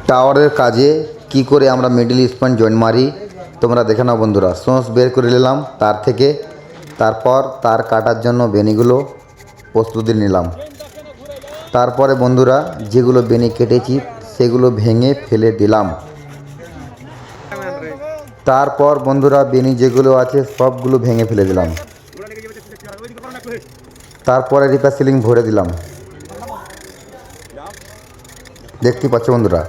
টাওয়ারের কাজে কি করে আমরা মিডল স্প্যান জয়েন্ট মারি তোমরা দেখে নাও বন্ধুরা। সোঁস বের করে নিলাম তার থেকে, তারপর তার কাটার জন্য বেনিগুলো প্রস্তুতি নিলাম। তারপরে বন্ধুরা যেগুলো বেনি কেটেছি সেগুলো ভেঙে ফেলে দিলাম। তারপর বন্ধুরা বেনি যেগুলো আছে সবগুলো ভেঙে ফেলে দিলাম। তারপরে রিপার সিলিং ভরে দিলাম। দেখতে পাচ্ছ বন্ধুরা।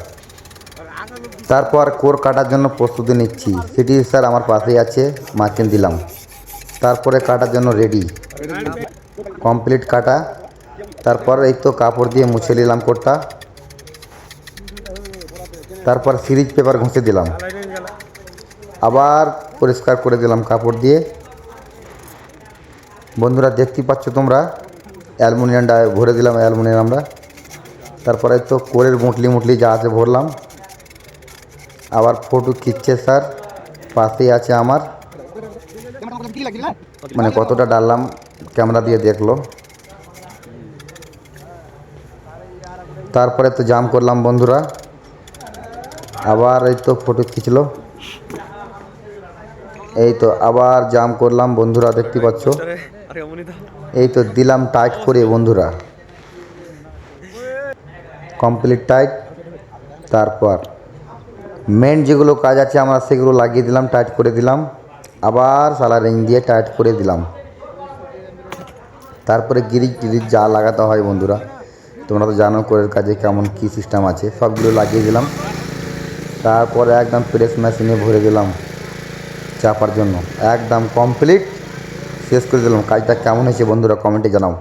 তারপর কোর কাটার জন্য প্রস্তুতি নিচ্ছি। সিটি স্যার আমার পাশেই আছে, মার্কিন দিলাম। তারপরে কাটার জন্য রেডি, কমপ্লিট কাটা। তারপর এই তো কাপড় দিয়ে মুছে নিলাম কোরটা। তারপর সিরিজ পেপার ঘষে দিলাম, আবার পরিষ্কার করে দিলাম কাপড় দিয়ে। বন্ধুরা দেখতে পাচ্ছ তোমরা, অ্যালুমিনিয়ামটা ভরে দিলাম অ্যালুমিনিয়াম আমরা। তারপরে তো কোরের মুটলি যা আছে ভরলাম। আবার ফটো খিচ্ছে স্যার, পাশেই আছে আমার, মানে কতটা ডাললাম ক্যামেরা দিয়ে দেখলো। তারপরে তো জাম করলাম বন্ধুরা, আবার এই তো ফটো খিচলো। এই তো আবার জাম করলাম বন্ধুরা, দেখতে পাচ্ছ। এই তো দিলাম টাইট করে বন্ধুরা, কমপ্লিট টাইট। তারপর মেন যেগুলো কাজ আছে আমরা সেগুলো লাগিয়ে দিলাম, টাইট করে দিলাম। আবার সালা রিং দিয়ে টাইট করে দিলাম। তারপরে গিরিজ যা লাগাতে হয় বন্ধুরা, তোমরা তো জানো কোরের কাজে কেমন কী সিস্টেম আছে, সবগুলো লাগিয়ে দিলাম। তারপরে একদম প্রেস মেশিনে ভরে দিলাম চাপার জন্য, একদম কমপ্লিট শেষ করে দিলাম। কাজটা কেমন হয়েছে বন্ধুরা কমেন্টে জানাও।